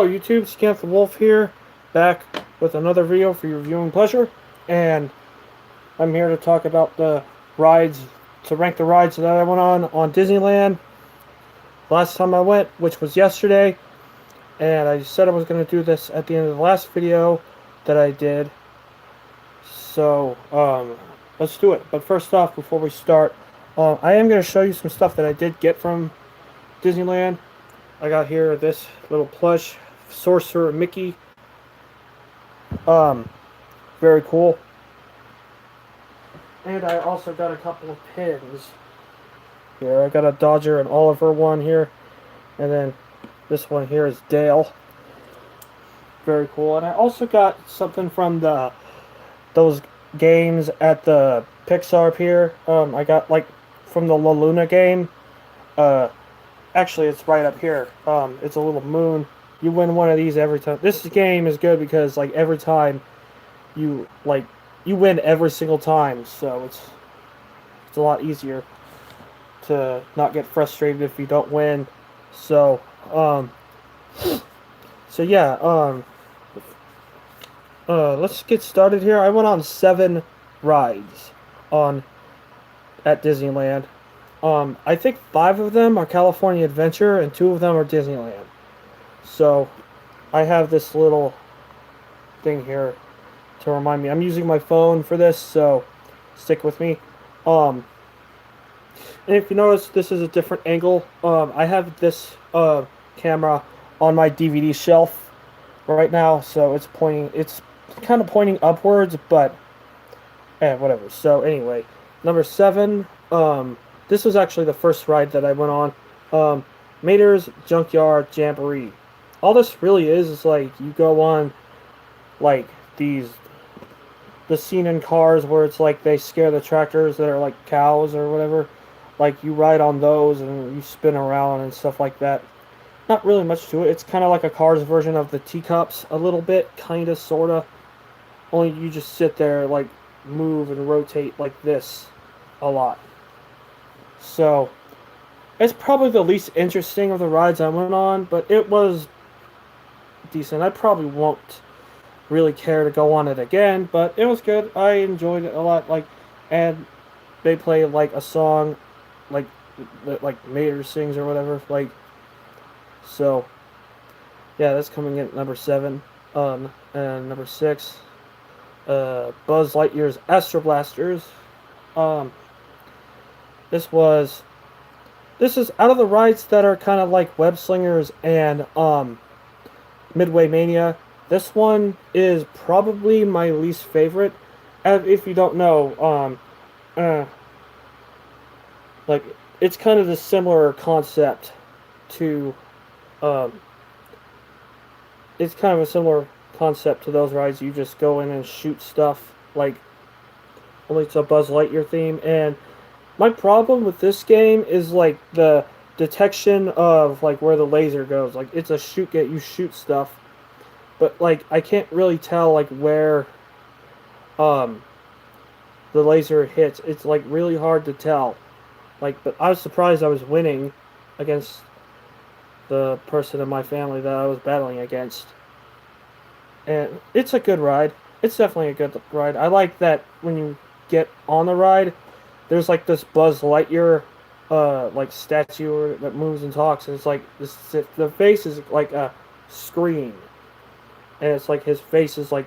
Hello YouTube, Scamp the Wolf here, back with another video for your viewing pleasure, and I'm here to talk about the rides, to rank the rides that I went on Disneyland last time I went, which was yesterday, and I said I was going to do this at the end of the last video that I did, so let's do it. But first off, before we start, I am going to show you some stuff that I did get from Disneyland. I got here this little plush Sorcerer Mickey. Very cool. And I also got a couple of pins. Here, I got a Dodger and Oliver one here. And then this one here is Dale. Very cool. And I also got something from those games at the Pixar Pier. I got like from the La Luna game. Actually, it's right up here. It's a little moon. You win one of these every time. This game is good because like every time you win every single time, so it's a lot easier to not get frustrated if you don't win. So yeah, let's get started here. I went on 7 rides at Disneyland. I think 5 of them are California Adventure and 2 of them are Disneyland. So, I have this little thing here to remind me. I'm using my phone for this, so stick with me. And if you notice, this is a different angle. I have this camera on my DVD shelf right now, so it's kind of pointing upwards, but whatever. So anyway, number 7. This was actually the first ride that I went on. Mater's Junkyard Jamboree. All this really is like you go on like the scene in Cars where it's like they scare the tractors that are like cows or whatever. Like you ride on those and you spin around and stuff like that. Not really much to it. It's kind of like a Cars version of the teacups a little bit, kind of, sort of. Only you just sit there, like move and rotate like this a lot. So, it's probably the least interesting of the rides I went on, but it was decent. I probably won't really care to go on it again, but it was good. I enjoyed it a lot. And they play like a song, like Mater sings or whatever. So yeah, that's coming in at number 7. And number 6, Buzz Lightyear's Astro Blasters. This is out of the rides that are kind of like Web Slingers and Midway Mania. This one is probably my least favorite. If you don't know, like it's kind of a similar concept to, it's kind of a similar concept to those rides. You just go in and shoot stuff, like only it's a Buzz Lightyear theme. And my problem with this game is like the detection of like where the laser goes. Like it's a you shoot stuff, but like I can't really tell like where the laser hits. It's like really hard to tell. But I was surprised I was winning against the person in my family that I was battling against. And it's a good ride. It's definitely a good ride. I like that when you get on the ride, there's like this Buzz Lightyear like statue that moves and talks, and it's like the face is like a screen, and it's like his face is like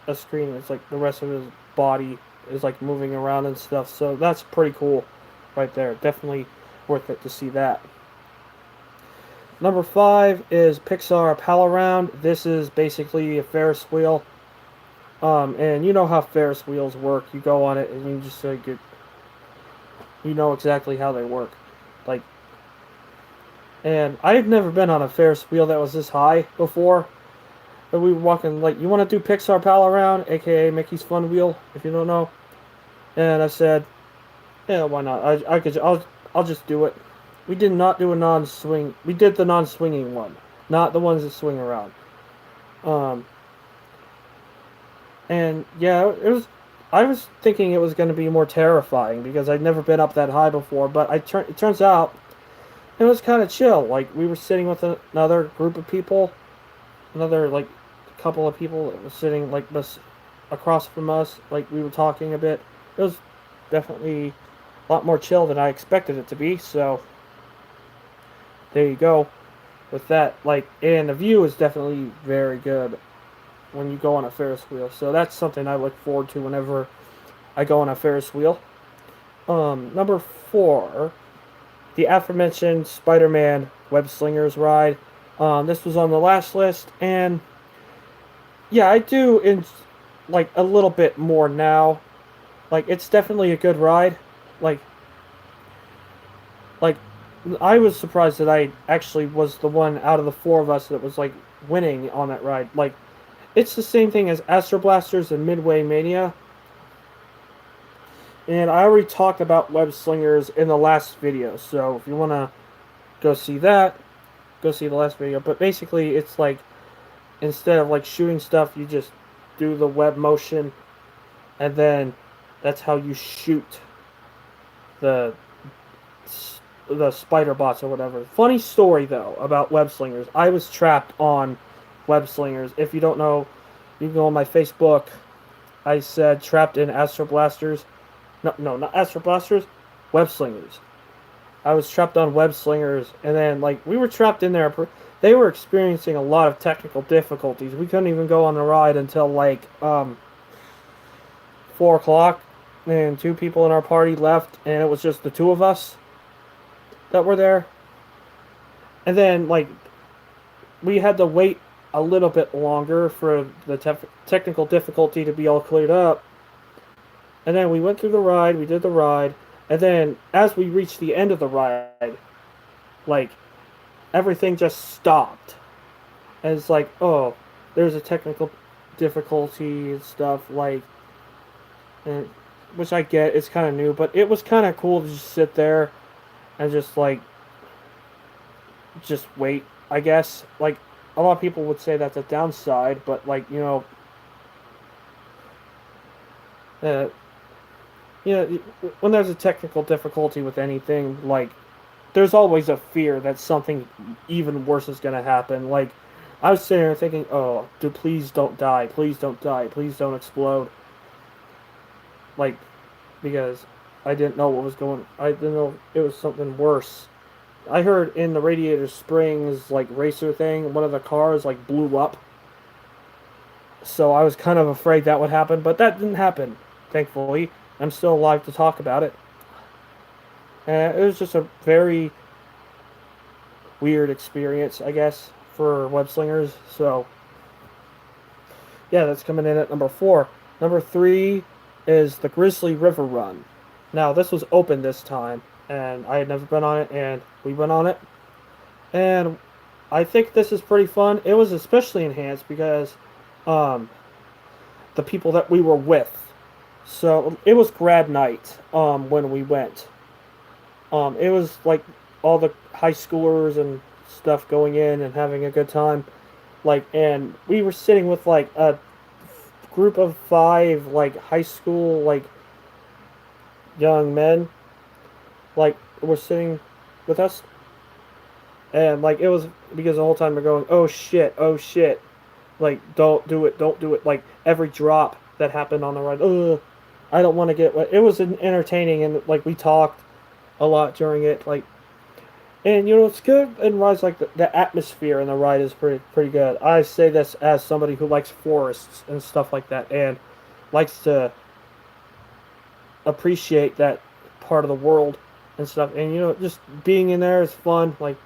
a screen. It's like the rest of his body is like moving around and stuff. So that's pretty cool, right there. Definitely worth it to see that. Number 5 is Pixar Pal Around. This is basically a Ferris wheel, and you know how Ferris wheels work. You go on it and you just you know exactly how they work. And I've never been on a Ferris wheel that was this high before. But we were walking, like, you want to do Pixar Pal Around, aka Mickey's Fun Wheel, if you don't know. And I said, yeah, why not? I'll just do it. We did not do a non-swing. We did the non-swinging one, not the ones that swing around. And yeah, I was thinking it was going to be more terrifying because I'd never been up that high before, but it turns out it was kind of chill. Like, we were sitting with another group of people, another like couple of people that was sitting like across from us. Like we were talking a bit. It was definitely a lot more chill than I expected it to be. So there you go with that. Like, and the view is definitely very good when you go on a Ferris wheel. So that's something I look forward to whenever I go on a Ferris wheel. Number four, the aforementioned Spider-Man Web Slingers ride. This was on the last list, and yeah, I do in like a little bit more now. Like, it's definitely a good ride. Like, like I was surprised that I actually was the one out of the four of us that was like winning on that ride. Like, it's the same thing as Astro Blasters and Midway Mania. And I already talked about Web Slingers in the last video, so if you want to go see that, go see the last video. But basically, it's like, instead of like shooting stuff, you just do the web motion, and then that's how you shoot the the spider bots or whatever. Funny story though about web slingers. I was trapped on web slingers. If you don't know, you can go on my Facebook. I said trapped in Astro Blasters. No, not Astro Blasters. Web slingers. I was trapped on web slingers, and then like we were trapped in there. They were experiencing a lot of technical difficulties. We couldn't even go on the ride until like 4 o'clock, and two people in our party left, and it was just the two of us that were there. And then like we had to wait a little bit longer for the technical difficulty to be all cleared up. And then we went through the ride, we did the ride, and then as we reached the end of the ride, like everything just stopped. And it's like, oh, there's a technical difficulty and stuff, like, and, which I get, it's kind of new, but it was kind of cool to just sit there and just, like, just wait, I guess. Like, a lot of people would say that's a downside, but, like, uh, when there's a technical difficulty with anything, like, there's always a fear that something even worse is going to happen. Like, I was sitting there thinking, oh, dude, please don't die. Please don't die. Please don't explode. Like, because I didn't know what was going. I didn't know it was something worse. I heard in the Radiator Springs, like, racer thing, one of the cars, like, blew up. So I was kind of afraid that would happen, but that didn't happen, thankfully. I'm still alive to talk about it. And it was just a very weird experience, I guess, for web slingers. So, yeah, that's coming in at number 4. Number 3 is the Grizzly River Run. Now, this was open this time, and I had never been on it, and we went on it. And I think this is pretty fun. It was especially enhanced because the people that we were with. So, it was grad night when we went. It was like all the high schoolers and stuff going in and having a good time. Like, and we were sitting with like a group of 5 like high school like young men. Like, were sitting with us, and like it was because the whole time they're going, oh shit, oh shit, like don't do it, don't do it. Like every drop that happened on the ride, ugh, I don't want to get wet. It was entertaining, and like we talked a lot during it, like, and it's good in rides like the atmosphere in the ride is pretty good. I say this as somebody who likes forests and stuff like that, and likes to appreciate that part of the world and stuff. And just being in there is fun. Like,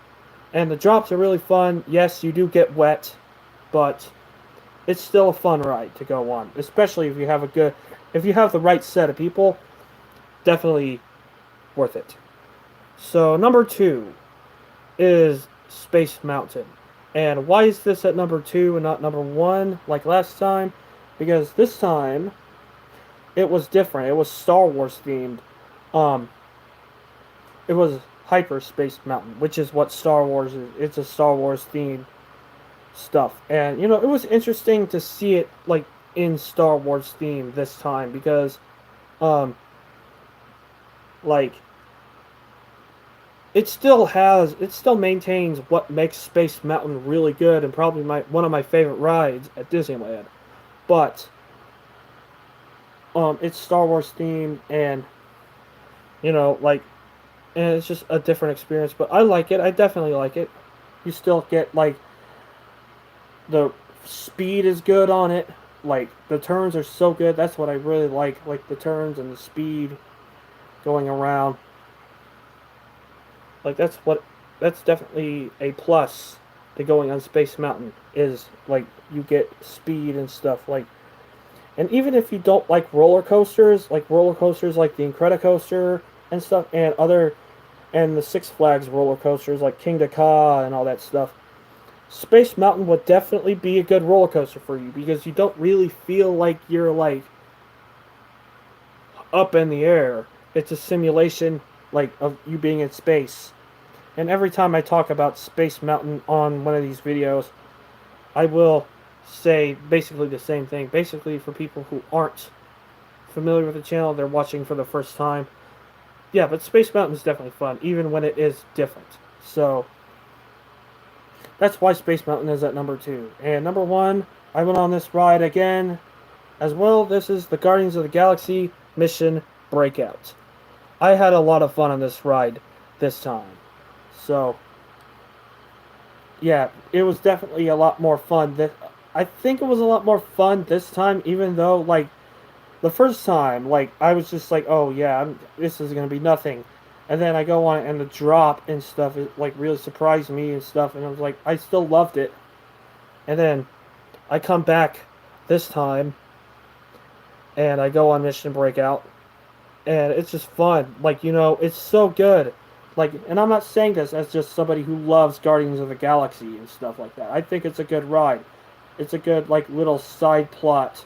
and the drops are really fun. Yes, you do get wet, but it's still a fun ride to go on, especially if you have the right set of people. Definitely worth it. So number 2 is Space Mountain. And why is this at number 2 and not number 1 like last time? Because this time it was different. It was Star Wars themed. It was Hyperspace Mountain, which is what Star Wars is. It's a Star Wars themed stuff. And it was interesting to see it like in Star Wars theme this time because like it still maintains what makes Space Mountain really good and probably one of my favorite rides at Disneyland. But it's Star Wars themed, and you know, like, and it's just a different experience. But I like it. I definitely like it. You still get like the speed is good on it. Like the turns are so good. That's what I really like the turns and the speed going around. Like that's definitely a plus to going on Space Mountain is like you get speed and stuff like. And even if you don't like roller coasters like the Incredicoaster and stuff, and the Six Flags roller coasters like King Ka and all that stuff, Space Mountain would definitely be a good roller coaster for you because you don't really feel like you're like up in the air. It's a simulation like of you being in space. And every time I talk about Space Mountain on one of these videos, I will say basically the same thing. Basically, for people who aren't familiar with the channel, they're watching for the first time. Yeah, but Space Mountain is definitely fun, even when it is different. So, that's why Space Mountain is at number 2. And number 1, I went on this ride again as well. This is the Guardians of the Galaxy Mission Breakout. I had a lot of fun on this ride this time. So, yeah, it was definitely a lot more fun. I think it was a lot more fun this time, even though, like, the first time, like, I was just like, oh, yeah, this is going to be nothing. And then I go on it, and the drop and stuff, it, like, really surprised me and stuff. And I was like, I still loved it. And then I come back this time, and I go on Mission Breakout. And it's just fun. Like, you know, it's so good. Like, and I'm not saying this as just somebody who loves Guardians of the Galaxy and stuff like that. I think it's a good ride. It's a good, like, little side plot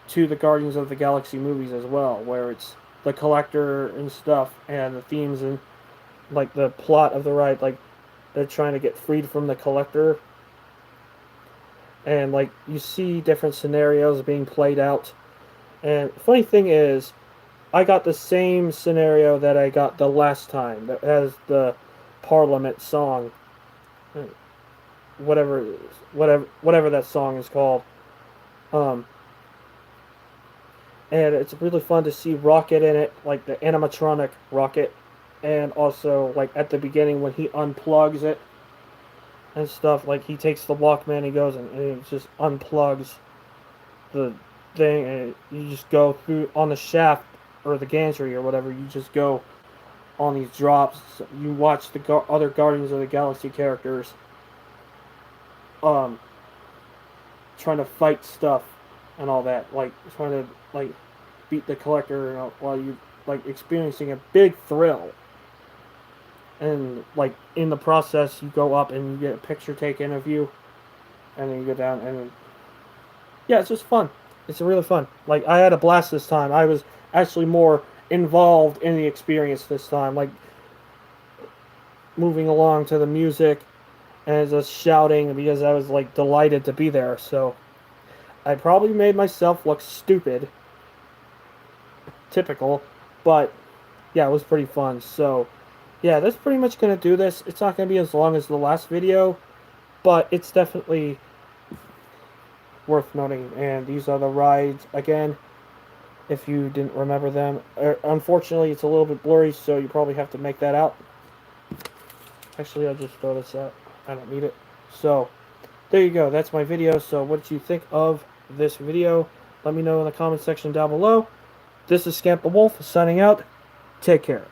to the Guardians of the Galaxy movies as well, where it's the collector and stuff, and the themes and, like, the plot of the ride, like, they're trying to get freed from the collector. And, like, you see different scenarios being played out. And the funny thing is, I got the same scenario that I got the last time, that has the Parliament song, whatever that song is called. And it's really fun to see Rocket in it, like the animatronic Rocket, and also like at the beginning when he unplugs it and stuff, like he takes the Walkman, he goes and he just unplugs the thing, and you just go through on the shaft or the gantry or whatever, you just go on these drops. You watch the other Guardians of the Galaxy characters trying to fight stuff and all that, like trying to like beat the collector, while you like experiencing a big thrill. And like in the process, you go up and you get a picture taken of you, and then you go down, and yeah, it's just fun. It's really fun. Like, I had a blast this time. I was actually more involved in the experience this time, like moving along to the music and just shouting because I was like delighted to be there. So I probably made myself look stupid, typical, but yeah, it was pretty fun. So yeah, that's pretty much gonna do this. It's not gonna be as long as the last video, but it's definitely worth noting. And these are the rides again, if you didn't remember them. Unfortunately, it's a little bit blurry, so you probably have to make that out. Actually, I'll just throw this out. I don't need it. So, there you go. That's my video. So, what did you think of this video? Let me know in the comment section down below. This is Scamp the Wolf signing out. Take care.